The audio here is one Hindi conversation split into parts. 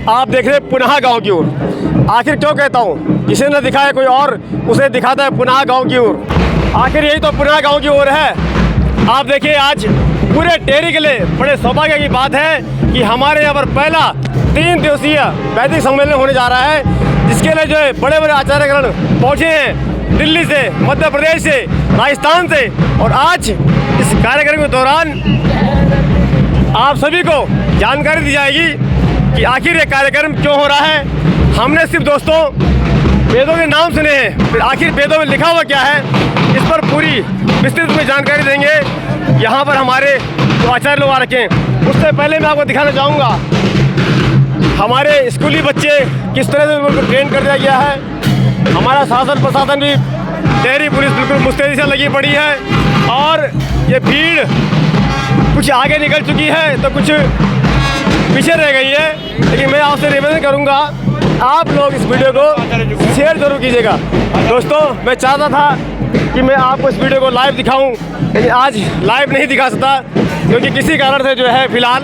आप देख रहे पुनः गांव की ओर। आखिर क्यों कहता हूँ, जिसे न दिखाए कोई और उसे दिखाता है पुनः गांव की ओर। आखिर यही तो पुनः गांव की ओर है। आप देखिए आज पूरे टेहरी के लिए बड़े सौभाग्य की बात है कि हमारे यहाँ पर पहला 3 दिवसीय वैदिक सम्मेलन होने जा रहा है, जिसके लिए जो है बड़े बड़े आचार्यगण पहुँचे हैं दिल्ली से, मध्य प्रदेश से, राजस्थान से। और आज इस कार्यक्रम के दौरान आप सभी को जानकारी दी जाएगी कि आखिर ये कार्यक्रम क्यों हो रहा है। हमने सिर्फ दोस्तों वेदों के नाम सुने हैं, फिर आखिर वेदों में लिखा हुआ क्या है, इस पर पूरी विस्तृत में जानकारी देंगे। यहाँ पर हमारे जो आचार्य लोग आ रखे हैं, उससे पहले मैं आपको दिखाना चाहूँगा हमारे स्कूली बच्चे किस तरह से उनको ट्रेन कर दिया गया है। हमारा शासन प्रशासन भी, टेहरी पुलिस बिल्कुल मुस्तैदी से लगी पड़ी है और ये भीड़ कुछ आगे निकल चुकी है तो कुछ पीछे रह गई है। लेकिन मैं आपसे निवेदन करूंगा, आप लोग इस वीडियो को शेयर जरूर कीजिएगा। दोस्तों, मैं चाहता था कि मैं आपको इस वीडियो को लाइव दिखाऊं, लेकिन आज लाइव नहीं दिखा सकता क्योंकि किसी कारण से जो है फिलहाल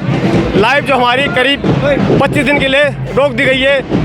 लाइव जो हमारी करीब 25 दिन के लिए रोक दी गई है।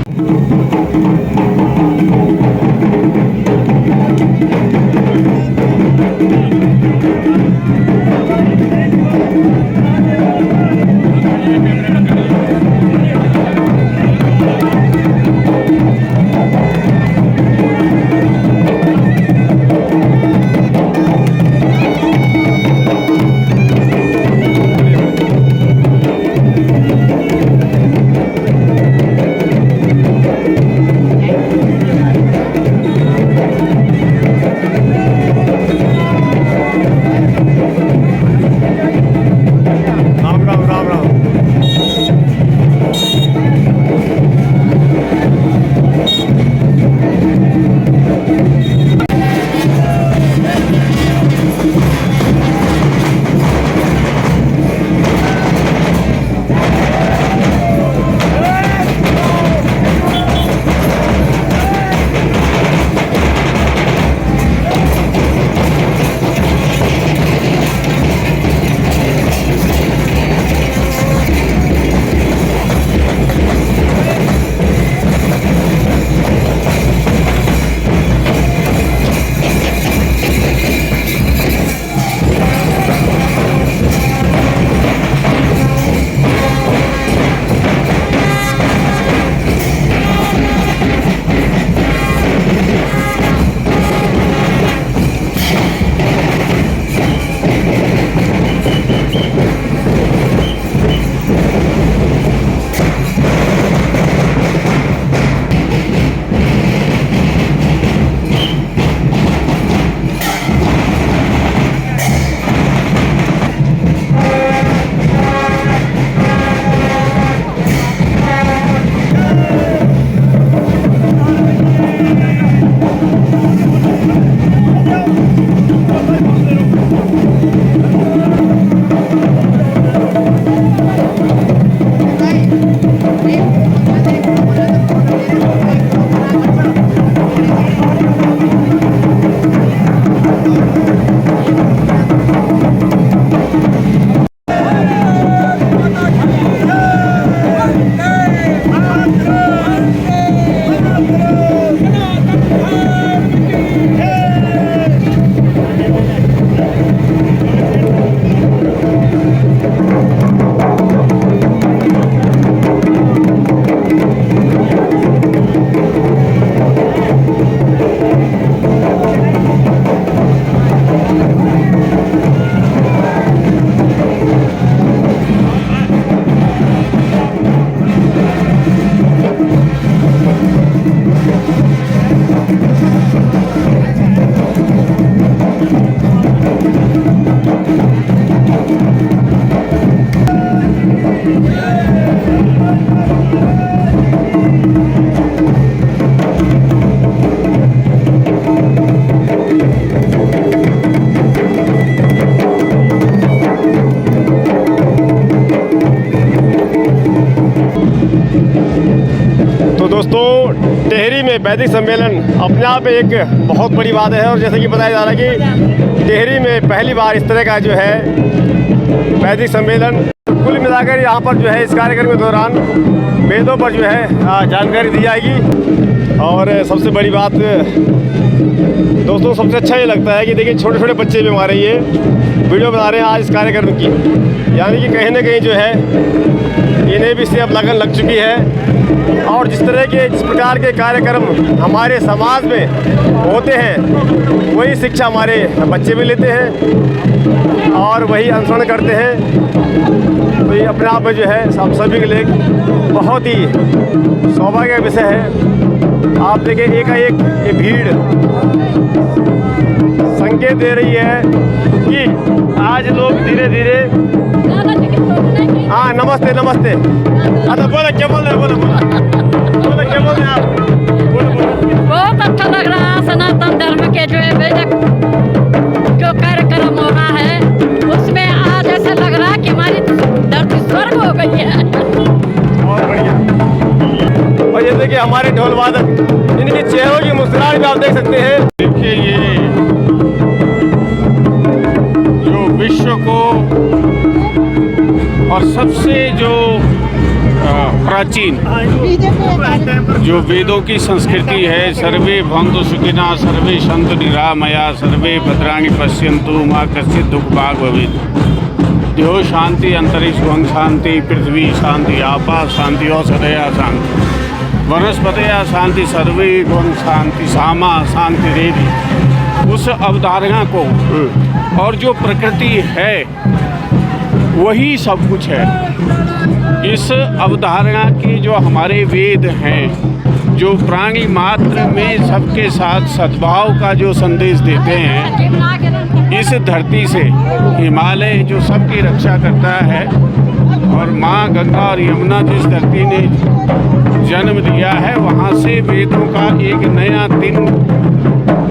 दोस्तों, टेहरी में वैदिक सम्मेलन अपने आप में एक बहुत बड़ी बात है। और जैसे कि बताया जा रहा है कि टेहरी में पहली बार इस तरह का जो है वैदिक सम्मेलन। कुल मिलाकर यहाँ पर जो है इस कार्यक्रम के दौरान वेदों पर जो है जानकारी दी जाएगी। और सबसे बड़ी बात दोस्तों, सबसे अच्छा ये लगता है कि देखिए छोटे छोटे बच्चे भी हमारे ये वीडियो बना रहे हैं आज इस कार्यक्रम की, यानी कि कहीं ना कहीं जो है इन्हें भी इससे अब लगन लग चुकी है। और जिस तरह के जिस प्रकार के कार्यक्रम हमारे समाज में होते हैं वही शिक्षा हमारे बच्चे भी लेते हैं और वही अनुसरण करते हैं। तो ये अपने आप में जो है हम सभी के लिए बहुत ही सौभाग्य का विषय है। आप देखिए एकाएक ये भीड़ संकेत दे रही है कि आज लोग धीरे धीरे। हाँ नमस्ते नमस्ते। अच्छा बोले क्या बोल रहे हैं, बोले क्या बोल रहे हैं आप? बहुत अच्छा लग रहा है। सनातन धर्म के जो है वैदिक जो कार्यक्रम हो रहा है उसमें आज ऐसा लग रहा है कि हमारी धरती स्वर्ग हो गई है। बहुत बढ़िया। और ये देखिए हमारे ढोल वादक, इनकी चेहरों की मुस्कुराहट भी आप देख सकते हैं। देखिए ये जो विश्व को और सबसे जो प्राचीन जो वेदों की संस्कृति है, सर्वे भवन्तु सुखिनः सर्वे सन्तु निरामया सर्वे भद्राणि पश्यन्तु मा कश्चित् दुःखभाग् भवेत्। देहो शांति अंतरिक्षं शांति पृथ्वी शांति आपा शांति औषधया शांति वनस्पतया शांति सर्वे गुण शांति सामा शांति रेधि। उस अवधारणा को और जो प्रकृति है वही सब कुछ है। इस अवधारणा के जो हमारे वेद हैं जो प्राणी मात्र में सबके साथ सद्भाव का जो संदेश देते हैं, इस धरती से हिमालय जो सबकी रक्षा करता है और माँ गंगा और यमुना जिस धरती ने जन्म दिया है वहाँ से वेदों का एक नया 3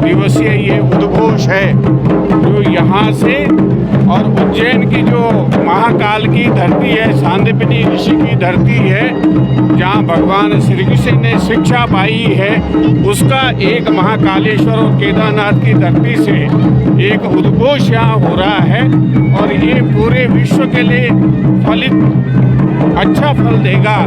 दिवसीय ये उद्घोष है जो यहाँ से और उज्जैन की जो महाकाल की धरती है, सांदीपनि ऋषि की धरती है, जहाँ भगवान श्री कृष्ण ने शिक्षा पाई है, उसका एक महाकालेश्वर और केदारनाथ की धरती से एक उद्घोष यहाँ हो रहा है। और ये पूरे विश्व के लिए फलित अच्छा फल देगा।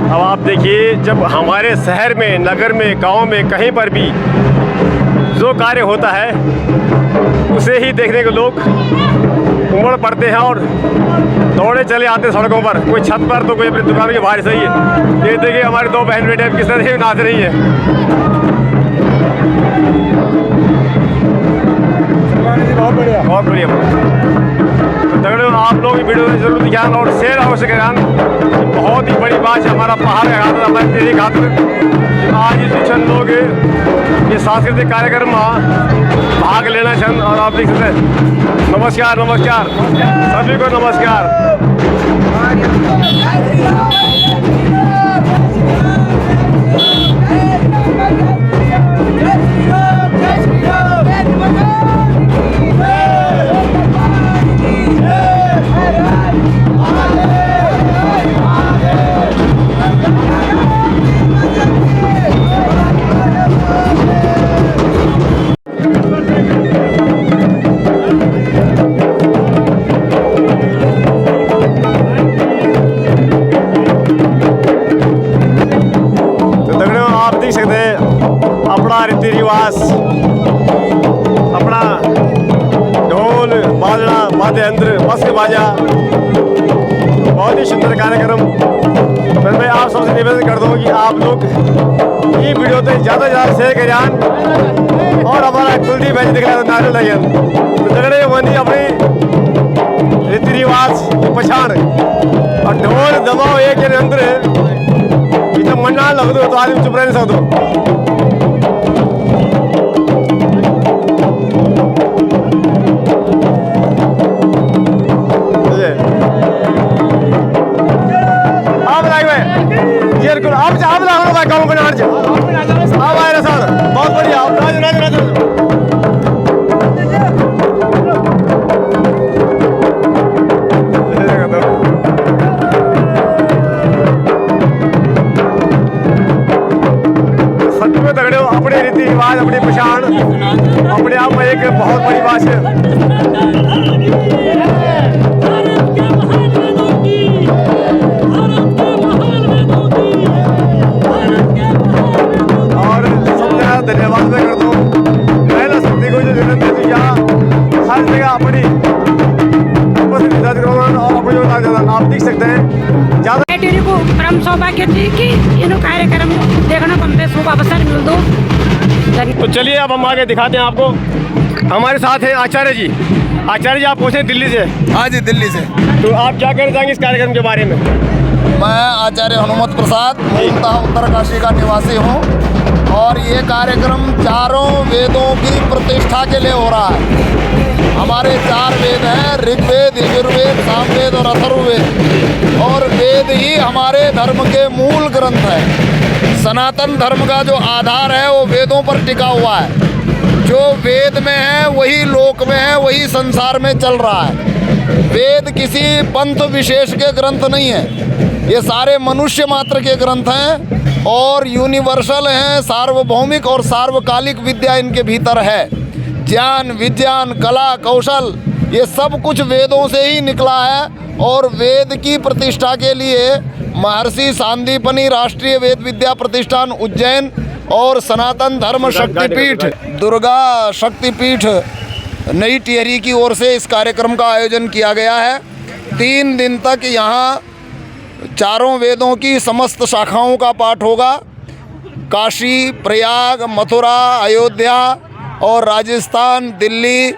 अब आप देखिए जब हमारे शहर में, नगर में, गांव में कहीं पर भी जो कार्य होता है उसे ही देखने के लोग उमड़ पड़ते हैं और दौड़े चले आते हैं सड़कों पर, कोई छत पर तो कोई अपनी दुकान के बाहर सही है। ये देखिए हमारी 2 बहन बेटे किस तरह से नाच रही है। बहुत बढ़िया बहुत बढ़िया। तगड़े आप लोग वीडियो में जरूर ध्यान और शेयर अवश्य करें। बहुत ही बड़ी बात है, हमारा पहाड़ का खातर, हमारे तेरी खातर आज ये चंद लोग ये सांस्कृतिक कार्यक्रम में भाग लेना चाहते। और आप देख सकते हैं। नमस्कार नमस्कार सभी को नमस्कार। अपना रीति रिवाज, अपना ढोल बाजना वाद्य यंत्र मस्क बाजा, बहुत ही सुंदर कार्यक्रम। फिर मैं आप सबसे निवेदन करता हूँ कि आप लोग ये वीडियो तो ज़्यादा से ज़्यादा शेयर करें और हमारा कुलदीप भाई दिख रहा है नारे लगे तो झगड़े बनी अपनी रीति रिवाज की पहचान और ढोल दबाओ एक यंत्र जब मंडा लग दो तो आदमी चुप रह नहीं सकते। आप लाओ गाँव में नाच आप आए सर, बहुत बढ़िया। आप सत्य में दगड़े अपने रीति रिवाज, अपनी पहचान अपने आप में एक बहुत बड़ी बात है। और सब जगह धन्यवाद मैं करता हूँ महिला शक्ति को जो जन्म देती है, हर जगह अपनी और अपनी जो आप देख सकते हैं ज़्यादा टीवी को परम सौभाग्य थी कि इन कार्यक्रम देखने को हमने शुभ अवसर मिल दो। तो चलिए अब हम आगे दिखाते हैं आपको। हमारे साथ हैं आचार्य जी। आचार्य जी आप पहुँचे दिल्ली से? हाँ जी, दिल्ली से। तो आप क्या कहना चाहेंगे इस कार्यक्रम के बारे में? मैं आचार्य हनुमत प्रसाद मूलतः उत्तरकाशी का निवासी हूँ और ये कार्यक्रम चारों वेदों की प्रतिष्ठा के लिए हो रहा है। हमारे 4 वेद हैं, ऋग्वेद, यजुर्वेद, सामवेद और अथर्ववेद, और वेद ही हमारे धर्म के मूल ग्रंथ हैं। सनातन धर्म का जो आधार है वो वेदों पर टिका हुआ है। जो वेद में है वही लोक में है, वही संसार में चल रहा है। वेद किसी पंथ विशेष के ग्रंथ नहीं है, ये सारे मनुष्य मात्र के ग्रंथ हैं और यूनिवर्सल हैं, सार्वभौमिक और सार्वकालिक विद्या इनके भीतर है। ज्ञान, विज्ञान, कला, कौशल ये सब कुछ वेदों से ही निकला है और वेद की प्रतिष्ठा के लिए महर्षि सांदीपनि राष्ट्रीय वेद विद्या प्रतिष्ठान उज्जैन और सनातन धर्म शक्तिपीठ, दुर्गा शक्तिपीठ नई टिहरी की ओर से इस कार्यक्रम का आयोजन किया गया है। 3 दिन तक यहाँ चारों वेदों की समस्त शाखाओं का पाठ होगा। काशी, प्रयाग, मथुरा, अयोध्या और राजस्थान, दिल्ली,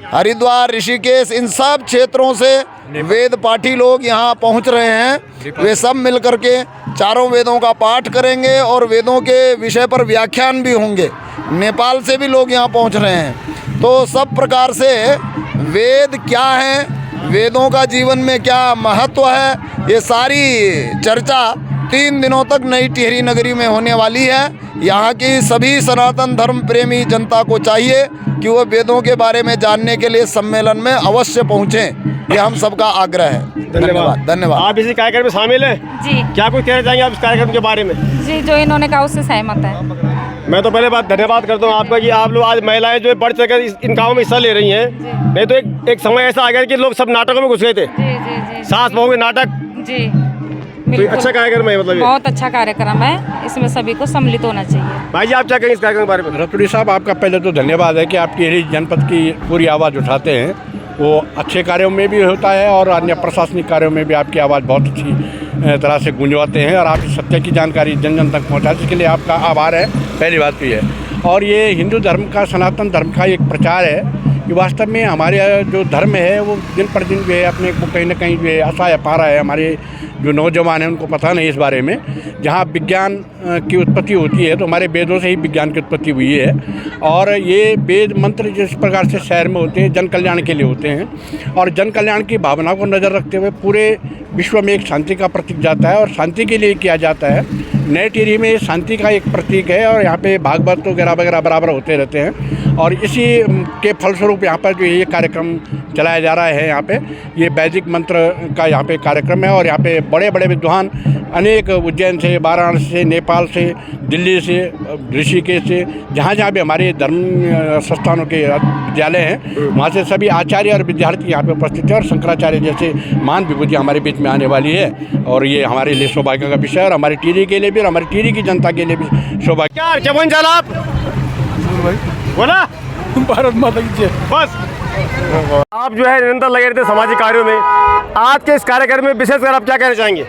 हरिद्वार, ऋषिकेश, इन सब क्षेत्रों से वेद पाठी लोग यहाँ पहुँच रहे हैं। वे सब मिल कर के चारों वेदों का पाठ करेंगे और वेदों के विषय पर व्याख्यान भी होंगे। नेपाल से भी लोग यहाँ पहुँच रहे हैं। तो सब प्रकार से वेद क्या हैं, वेदों का जीवन में क्या महत्व है, ये सारी चर्चा 3 दिनों तक नई टिहरी नगरी में होने वाली है। यहाँ की सभी सनातन धर्म प्रेमी जनता को चाहिए कि वो वेदों के बारे में जानने के लिए सम्मेलन में अवश्य पहुँचें। ये हम सबका आग्रह है। धन्यवाद। धन्यवाद। आप इसी कार्यक्रम में शामिल हैं जी। क्या कुछ कहना चाहेंगे आप इस कार्यक्रम के बारे में? जी, जो इन्होंने कहा उससे सहमत है। मैं तो पहले बात धन्यवाद करता हूँ आपका कि आप लोग आज महिलाएं जो है बढ़ चढ़कर इन कामों में हिस्सा ले रही हैं। नहीं तो एक समय ऐसा आ गया कि लोग सब नाटकों में घुस गए थे। जी जी जी सास बहू के नाटक। जी, तो ये अच्छा कार्यक्रम है, मतलब ये बहुत अच्छा कार्यक्रम है, इसमें सभी को सम्मिलित होना चाहिए। भाई जी आप क्या कहेंगे इस कार्यक्रम के बारे में? रतुड़ी साहब, आपका पहले तो धन्यवाद है कि आप टिहरी जनपद की पूरी आवाज़ उठाते हैं। वो अच्छे कार्यों में भी होता है और अन्य प्रशासनिक कार्यों में भी आपकी आवाज़ बहुत अच्छी तरह से गूंजवाते हैं और आप सत्य की जानकारी जन जन तक पहुँचाते, इसके लिए आपका आभार है। पहली बात तो ये है। और ये हिंदू धर्म का, सनातन धर्म का एक प्रचार है कि वास्तव में हमारे जो धर्म है वो दिन पर दिन जो है अपने को कहीं ना कहीं जो है असहाय पा रहा है। हमारे जो नौजवान हैं उनको पता नहीं इस बारे में। जहाँ विज्ञान की उत्पत्ति होती है तो हमारे वेदों से ही विज्ञान की उत्पत्ति हुई है और ये वेद मंत्र जिस प्रकार से शहर में होते हैं जन कल्याण के लिए होते हैं और जन कल्याण की भावना को नज़र रखते हुए पूरे विश्व में एक शांति का प्रतीक जाता है और शांति के लिए किया जाता है। नई टिहरी में शांति का एक प्रतीक है और यहाँ पे भागवत वगैरह वगैरह बराबर होते रहते हैं और इसी के फलस्वरूप यहाँ पर जो ये कार्यक्रम चलाया जा रहा है। यहाँ पे ये वैदिक मंत्र का यहाँ पे कार्यक्रम है और यहाँ पे बड़े बड़े विद्वान अनेक उज्जैन से, वाराणसी से, नेपाल से, दिल्ली से, ऋषिकेश से, जहाँ जहाँ भी हमारे धर्म संस्थानों के विद्यालय हैं वहाँ से सभी आचार्य और विद्यार्थी यहाँ पे उपस्थित हैं और शंकराचार्य जैसे महान विभूति हमारे बीच में आने वाली है और ये हमारे लिए सौभाग्य का विषय है और हमारी टिहरी के लिए भी और हमारी टिहरी की जनता के लिए भी सौभाग्य। क्या बन चला आप बोला भारत माता की जय। बस आप जो है निरंतर लगे रहते सामाजिक कार्यों में, आज के इस कार्यक्रम में विशेषकर आप क्या कहना चाहेंगे?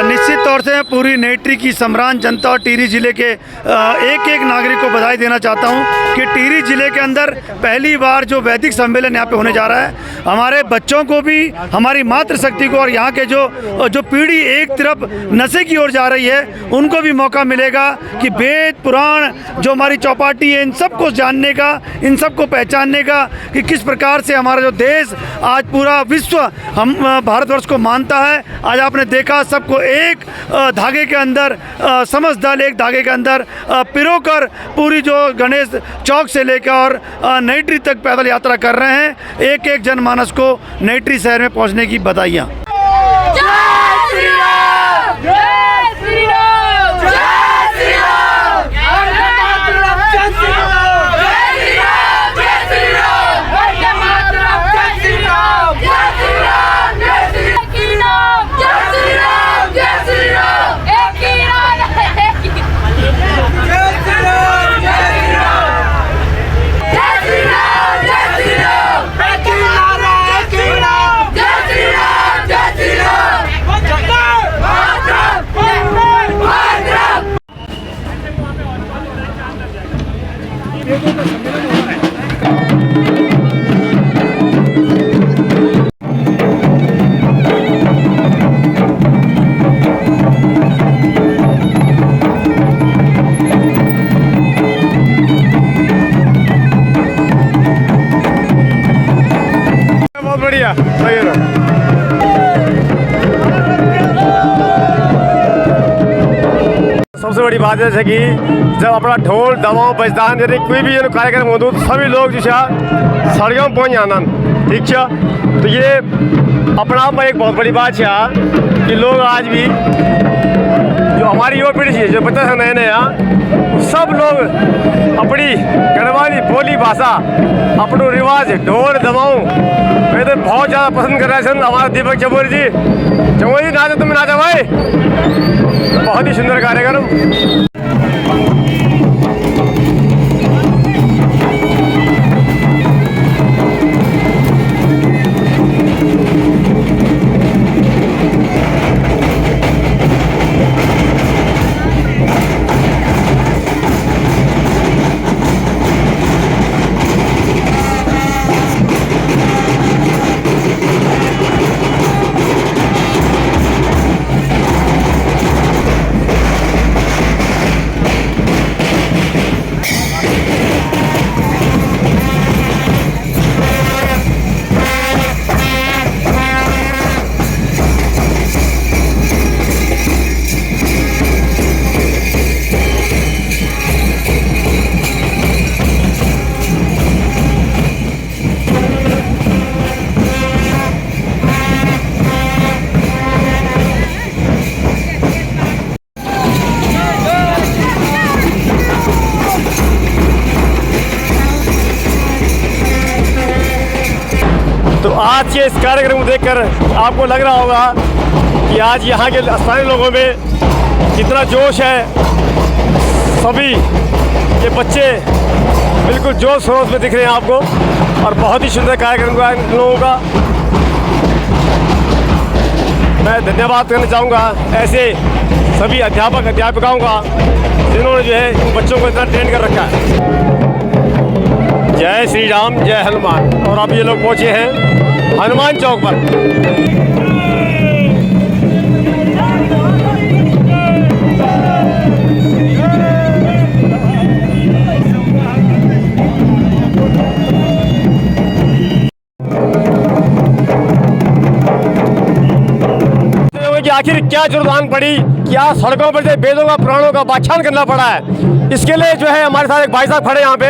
निश्चित तौर से मैं पूरी नई टिहरी की सम्रान जनता और टिहरी जिले के एक एक नागरिक को बधाई देना चाहता हूं कि टिहरी जिले के अंदर पहली बार जो वैदिक सम्मेलन यहाँ पे होने जा रहा है, हमारे बच्चों को भी, हमारी मातृशक्ति को और यहाँ के जो पीढ़ी एक तरफ नशे की ओर जा रही है उनको भी मौका मिलेगा कि वेद पुराण जो हमारी चौपाटी है इन सबको जानने का, इन सबको पहचानने का कि किस प्रकार से हमारा जो देश आज पूरा विश्व हम भारतवर्ष को मानता है। आज आपने देखा सबको एक धागे के अंदर समस्त दल एक धागे के अंदर पिरोकर पूरी जो गणेश चौक से लेकर नई टिहरी तक पैदल यात्रा कर रहे हैं। एक एक जनमानस को नई टिहरी शहर में पहुंचने की बधाइयाँ। जय श्री राम, जय श्री राम, जय श्री राम। वेदों का सम्मेलन हो रहा है। बहुत बढ़िया, सही है ना। सबसे बड़ी बात है कि जब अपना ढोल दबाव बजता है यदि कोई भी कार्यक्रम हो तो सभी लोग जो है सड़कों में पहुँच जाना, ठीक है। तो ये अपना आप में एक बहुत बड़ी बात है कि लोग आज भी जो हमारी युवा पीढ़ी है, जो बच्चा है नए नया, सब लोग अपनी गढ़वाली बोली भाषा, अपनो रिवाज ढोल दबाओ मैं तो बहुत ज़्यादा पसंद कर रहे हैं। हमारा दीपक चमोरी जी नाचो, तुम नाचो भाई, बहुत ही सुंदर कार्यक्रम। तो आज के इस कार्यक्रम को देखकर आपको लग रहा होगा कि आज यहाँ के स्थानीय लोगों में कितना जोश है। सभी ये बच्चे बिल्कुल जोश खरोश में दिख रहे हैं आपको, और बहुत ही सुंदर कार्यक्रम का इन लोगों का मैं धन्यवाद करना चाहूँगा ऐसे सभी अध्यापक अध्यापिकाओं का जिन्होंने जो है इन बच्चों को इतना ट्रेन कर रखा है। जय श्री राम, जय हनुमान। और अब ये लोग पहुँचे हैं हनुमान चौक पर। कि आखिर क्या जुर्माना पड़ी, क्या सड़कों पर से वेदों का पुराणों का व्याख्यान करना पड़ा है, इसके लिए जो है हमारे साथ एक भाई साहब खड़े यहाँ पे।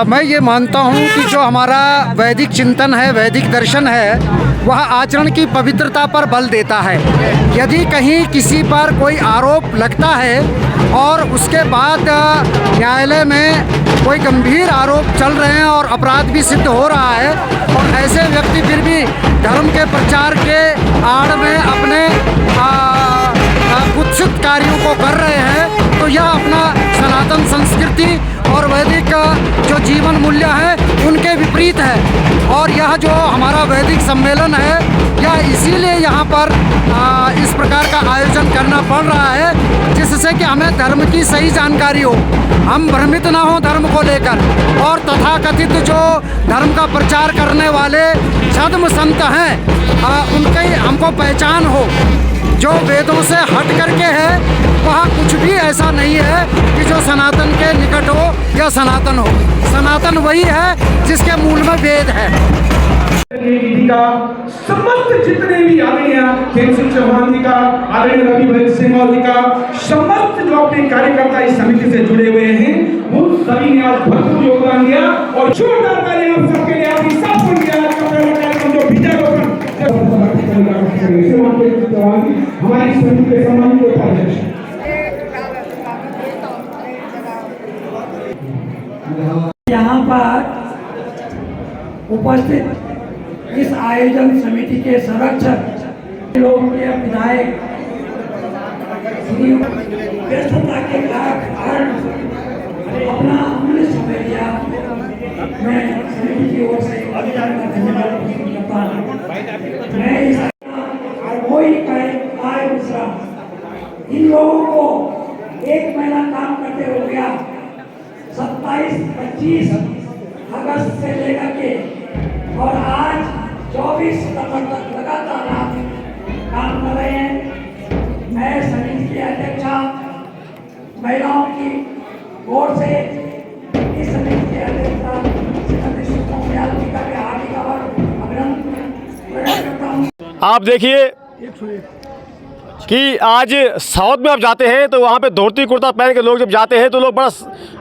मैं ये मानता हूँ कि जो हमारा वैदिक चिंतन है, वैदिक दर्शन है, वह आचरण की पवित्रता पर बल देता है। यदि कहीं किसी पर कोई आरोप लगता है और उसके बाद न्यायालय में कोई गंभीर आरोप चल रहे हैं और अपराध भी सिद्ध हो रहा है, और ऐसे व्यक्ति फिर भी धर्म के प्रचार के आड़ में अपने कुत्सित कार्यों को कर रहे हैं, तो यह अपना सनातन संस्कृति और वैदिक जो जीवन मूल्य है उनके विपरीत है। और यह जो हमारा वैदिक सम्मेलन है, यह इसीलिए यहाँ पर इस प्रकार का आयोजन करना पड़ रहा है जिससे कि हमें धर्म की सही जानकारी हो, हम भ्रमित ना हो धर्म को लेकर, और तथाकथित जो धर्म का प्रचार करने वाले छद्म संत हैं उनकी हमको पहचान हो। जो वेदों से हट करके है वहाँ कुछ भी ऐसा नहीं है कि जो सनातन के निकट हो या सनातन हो। सनातन वही है जिसके मूल में वेद है। जी का समस्त जितने भी आदरणीय खेम सिंह चौहान जी का, आदरणीय रवि भरत सिंह जी का, समस्त जो अपने कार्यकर्ता इस समिति से जुड़े हुए हैं, वो सभी ने आज भरपूर योगदान दिया। और जोरदार तालियां आप सबके लिए, आपकी साथ में दिया आज का पहला कार्यक्रम जो बीजारोपण हमारी समिति के सम्मानित उपाध्यक्ष। यहाँ पर उपस्थित इस आयोजन समिति के संरक्षक लोकप्रिय विधायक श्री व्यस्तता के कारण अपना अमूल्य समय दिया, मैं समिति की ओर से धन्यवाद करता हूँ। मैं इस कोई काय दूसरा इन लोगों को 1 महीना काम करते हो गया, 27 22-25 अगस्त से लेकर के और आज 24 सितंबर तक लगातार आप काम कर रहे हैं। मैं समिति की अध्यक्षा महिलाओं की ओर से इस समिति के अध्यक्षा श्रीमती सुषमा दयाल जी का हार्दिक आभार अभिनंदन प्रकट करता हूँ। आप देखिए कि आज साउथ में आप जाते हैं तो वहाँ पे धोती कुर्ता पहन के लोग जब जाते हैं तो लोग बड़ा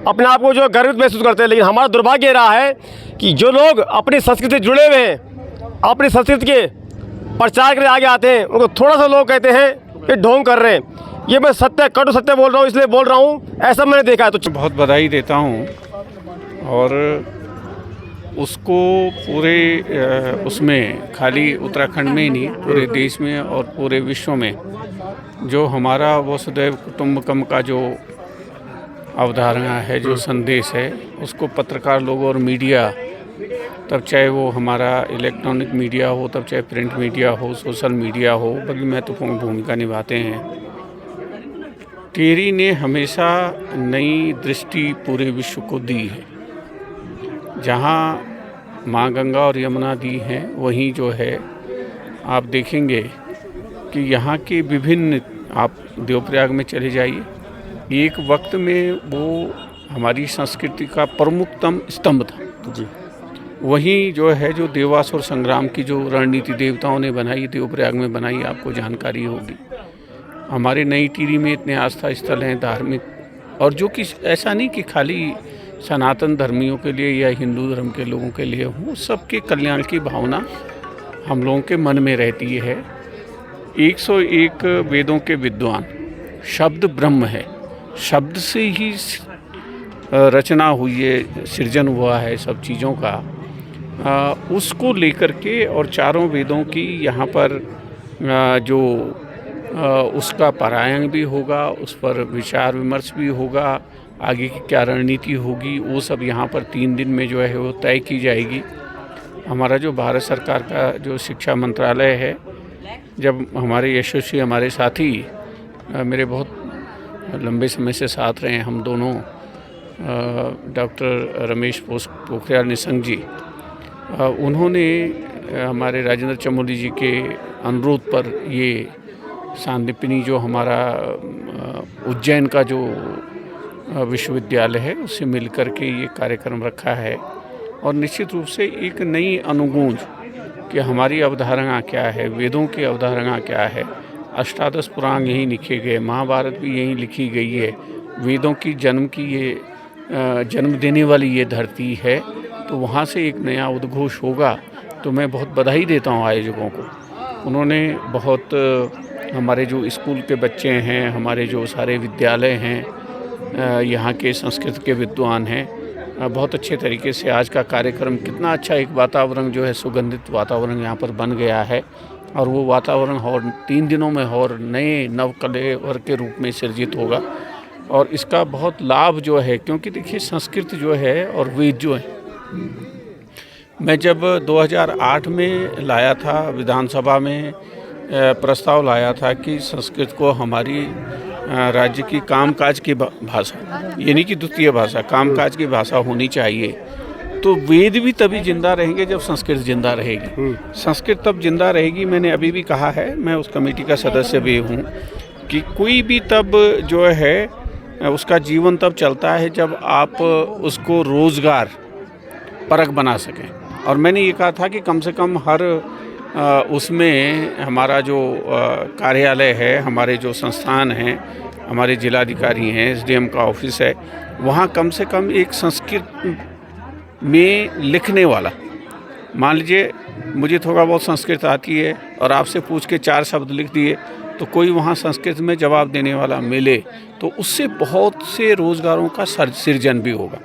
अपने आप को जो गर्वित महसूस करते हैं। लेकिन हमारा दुर्भाग्य रहा है कि जो लोग अपनी संस्कृति से जुड़े हुए हैं, अपनी संस्कृति के प्रचार के लिए आगे आते हैं, उनको थोड़ा सा लोग कहते हैं कि ढोंग कर रहे हैं। ये मैं सत्य कटु सत्य बोल रहा हूँ, इसलिए बोल रहा हूँ, ऐसा मैंने देखा है। तो बहुत बधाई देता हूँ और उसको पूरे उसमें खाली उत्तराखंड में ही नहीं, पूरे देश में और पूरे विश्व में जो हमारा वसुधैव कुटुंबकम का जो अवधारणा है, जो संदेश है, उसको पत्रकार लोग और मीडिया, तब चाहे वो हमारा इलेक्ट्रॉनिक मीडिया हो, तब चाहे प्रिंट मीडिया हो, सोशल मीडिया हो, बड़ी महत्वपूर्ण भूमिका निभाते हैं। टिहरी ने हमेशा नई दृष्टि पूरे विश्व को दी है। जहाँ माँ गंगा और यमुना दी हैं, वहीं जो है आप देखेंगे कि यहाँ के विभिन्न, आप देवप्रयाग में चले जाइए, एक वक्त में वो हमारी संस्कृति का प्रमुखतम स्तंभ था जी। वहीं जो है जो देवासुर संग्राम की जो रणनीति देवताओं ने बनाई, देवप्रयाग में बनाई, आपको जानकारी होगी। हमारे नई टिहरी में इतने आस्था स्थल हैं धार्मिक, और जो कि ऐसा नहीं कि खाली सनातन धर्मियों के लिए या हिंदू धर्म के लोगों के लिए हो, सबके कल्याण की भावना हम लोगों के मन में रहती है। 101 वेदों के विद्वान, शब्द ब्रह्म है, शब्द से ही रचना हुई है, सृजन हुआ है सब चीज़ों का। उसको लेकर के और चारों वेदों की यहाँ पर जो उसका पारायण भी होगा, उस पर विचार विमर्श भी होगा, आगे की क्या रणनीति होगी, वो सब यहाँ पर 3 दिन में जो है वो तय की जाएगी। हमारा जो भारत सरकार का जो शिक्षा मंत्रालय है, जब हमारे यशस्वी हमारे साथी मेरे बहुत लंबे समय से साथ रहे हैं, हम दोनों डॉक्टर रमेश पोखरियाल निशंक जी, उन्होंने हमारे राजेंद्र चमोली जी के अनुरोध पर ये सांदीपनि जो हमारा उज्जैन का जो विश्वविद्यालय है, उससे मिलकर के ये कार्यक्रम रखा है। और निश्चित रूप से एक नई अनुगूंज कि हमारी अवधारणा क्या है, वेदों की अवधारणा क्या है। अष्टादश पुराण यहीं लिखे गए, महाभारत भी यहीं लिखी गई है। वेदों की जन्म की ये जन्म देने वाली ये धरती है, तो वहाँ से एक नया उद्घोष होगा। तो मैं बहुत बधाई देता हूँ आयोजकों को। उन्होंने बहुत, हमारे जो स्कूल के बच्चे हैं, हमारे जो सारे विद्यालय हैं, यहाँ के संस्कृत के विद्वान हैं, बहुत अच्छे तरीके से आज का कार्यक्रम, कितना अच्छा एक वातावरण जो है, सुगंधित वातावरण यहाँ पर बन गया है। और वो वातावरण और 3 दिनों में और नए नवकलेवर के रूप में सृजित होगा। और इसका बहुत लाभ जो है, क्योंकि देखिए संस्कृत जो है और वेद जो है, मैं जब 2008 में लाया था विधानसभा में प्रस्ताव लाया था कि संस्कृत को हमारी राज्य की कामकाज की भाषा, यानी कि द्वितीय भाषा, कामकाज की भाषा होनी चाहिए, तो वेद भी तभी जिंदा रहेंगे जब संस्कृत जिंदा रहेगी। संस्कृत तब जिंदा रहेगी। मैंने अभी भी कहा है, मैं उस कमेटी का सदस्य भी हूँ, कि कोई भी तब जो है उसका जीवन तब चलता है जब आप उसको रोज़गार परक बना सकें। और मैंने ये कहा था कि कम से कम हर उसमें हमारा जो कार्यालय है, हमारे जो संस्थान हैं, हमारे जिलाधिकारी हैं, एसडीएम का ऑफिस है, वहाँ कम से कम एक संस्कृत में लिखने वाला, मान लीजिए मुझे थोड़ा बहुत संस्कृत आती है और आपसे पूछ के 4 शब्द लिख दिए, तो कोई वहाँ संस्कृत में जवाब देने वाला मिले, तो उससे बहुत से रोज़गारों का सृजन भी होगा।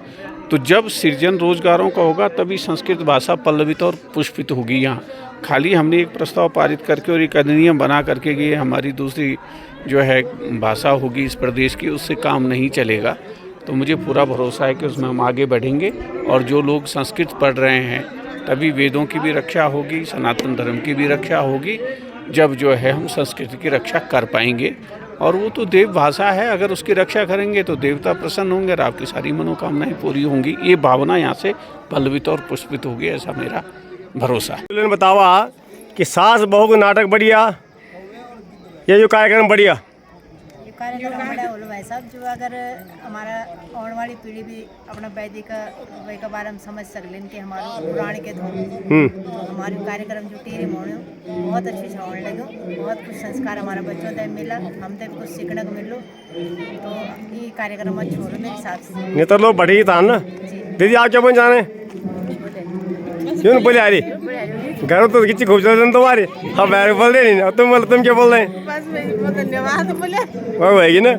तो जब सृजन रोज़गारों का होगा, तभी संस्कृत भाषा पल्लवित और पुष्पित होगी। यहाँ खाली हमने एक प्रस्ताव पारित करके और एक अधिनियम बना करके कि हमारी दूसरी जो है भाषा होगी इस प्रदेश की, उससे काम नहीं चलेगा। तो मुझे पूरा भरोसा है कि उसमें हम आगे बढ़ेंगे, और जो लोग संस्कृत पढ़ रहे हैं, तभी वेदों की भी रक्षा होगी, सनातन धर्म की भी रक्षा होगी। जब जो है हम संस्कृति की रक्षा कर पाएंगे, और वो तो देव भाषा है, अगर उसकी रक्षा करेंगे तो देवता प्रसन्न होंगे और आपकी सारी मनोकामनाएं पूरी होंगी। ये भावना यहाँ से पल्लवित और पुष्पित होगी, ऐसा मेरा भरोसा है। बतावा कि सास बहू का नाटक बढ़िया, ये जो कार्यक्रम बढ़िया कार्यक्रम बड़ा होलो भाई साहब, जो अगर हमारा आने वाली पीढ़ी भी अपना वैदिक के बारे में समझ सकलें कि हमारे पुराण के तो हमारे कार्यक्रम जो टीरी मोड़े बहुत अच्छी से होने लगे, बहुत कुछ संस्कार हमारा बच्चों तक मिला, हम तक कुछ सीखने को मिलो, तो ये कार्यक्रम अच्छा हो मेरे हिसाब से। नहीं तो लोग बढ़ी था ना दीदी, आप क्या बन जाने क्यों बोले आ रही घर तो कितनी खूबसूरत तुम्हारी, हम बैर बोल रहे नहीं, तुम क्या बोल रहे हैं? धन्यवाद बोले वो होगी ना।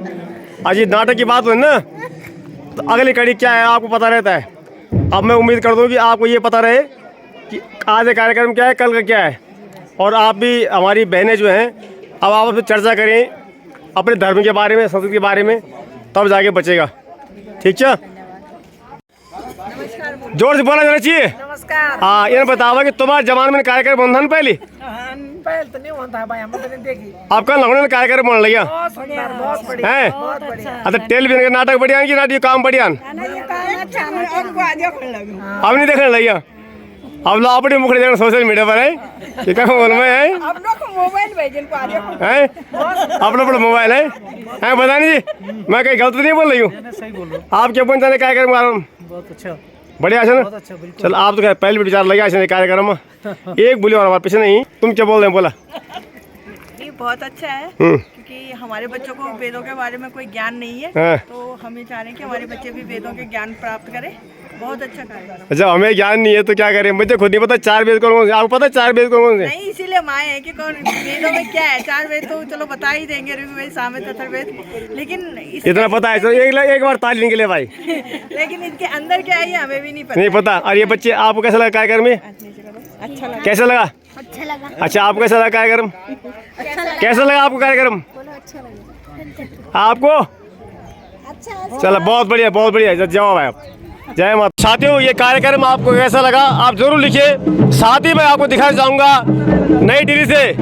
आज ये नाटक की बात हुई ना, तो अगली कड़ी क्या है आपको पता रहता है। अब मैं उम्मीद कर दूं कि आपको ये पता रहे कि आज का कार्यक्रम क्या है, कल का क्या है, और आप भी हमारी बहनें जो हैं अब आपस में चर्चा करें अपने धर्म के बारे में, संस्कृति के बारे में, तब जाके बचेगा। ठीक है, जोर से बोला जाना चाहिए। नमस्कार। हाँ, ये बतावा कि तुम्हारे जमाने में कार्यक्रम बंधन पहले तो नहीं होता भाई, हम तो नहीं देखी। आपका लगने में कार्यक्रम बन लिया है। अच्छा, टेलीविजन का नाटक बढ़िया कि नाटक काम बढ़िया अब नहीं देखने लगिया, अब लोग अपने मुखड़े देखना सोशल मीडिया पर है कि क्या बोल में है अपना मोबाइल है बता नहीं जी, मैं कहीं गलत नहीं बोल रही हूँ। आप क्या बन जाने कार्यक्रम बहुत अच्छा बढ़िया है ना। चल आप तो पहले भी विचार लगा कार्यक्रम में एक बोली और हमारे पीछे नहीं, तुम क्या बोल रहे हैं? बोला ये बहुत अच्छा है क्योंकि हमारे बच्चों को वेदों के बारे में कोई ज्ञान नहीं है, तो हम ये चाह रहे हैं कि हमारे बच्चे भी वेदों के ज्ञान प्राप्त करें। बहुत अच्छा कार्यक्रम। अच्छा, हमें ज्ञान नहीं है तो क्या करें? मुझे खुद नहीं पता 4 वेद कौन से, आपको पता है 4 वेद कौन से? नहीं, इसीलिए हम आए हैं कि कौन वेदों में क्या है। 4 वेद तो चलो बता ही देंगे, ऋग्वेद, सामवेद, अथर्ववेद, लेकिन इतना पता है। एक बार ताली निकले भाई लेकिन इनके अंदर क्या है ये हमें भी नहीं पता। नहीं पता। और ये बच्चे आपको कैसा लगा कार्यक्रम में? अच्छा लगा। कैसा लगा? अच्छा लगा। अच्छा, आपको कैसा लगा कार्यक्रम? कैसा लगा आपको कार्यक्रम? आपको चलो, बहुत बढ़िया, बहुत बढ़िया जवाब है आप। जय माता। साथियों, ये कार्यक्रम आपको कैसा लगा आप जरूर लिखिए। साथ ही मैं आपको दिखाना चाहूँगा नई टिहरी से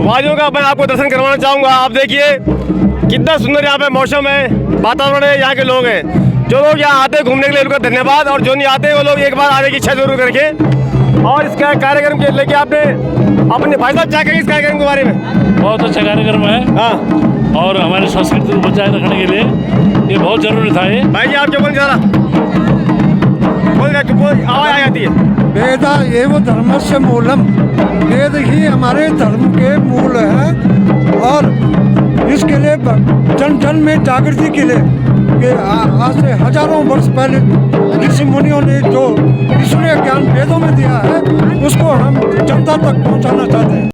वादियों का मैं आपको दर्शन करवाना चाहूँगा। आप देखिए कितना सुंदर यहाँ पे मौसम है, वातावरण है, यहाँ के लोग हैं। जो लोग यहाँ आते हैं घूमने के लिए उनका धन्यवाद, और जो नहीं आते वो लोग एक बार आने की इच्छा जरूर करके। और इस कार्यक्रम के लेके आपने अपने भाई साहब क्या कहेंगे इस कार्यक्रम के बारे में? बहुत अच्छा कार्यक्रम है। हाँ, और हमारी संस्कृति को बचाए रखने के लिए ये बहुत जरूरी था। ये भाई जी आप क्या बोलने जा रहा? आवाज आ जाती है। वेद एव धर्मस्य मूलम, वेद ही हमारे धर्म के मूल है, और इसके लिए जन जन में जागृति के लिए कि आज से हजारों वर्ष पहले ऋषि मुनियों ने जो ईश्वरीय ज्ञान वेदों में दिया है उसको हम जनता तक पहुंचाना चाहते हैं।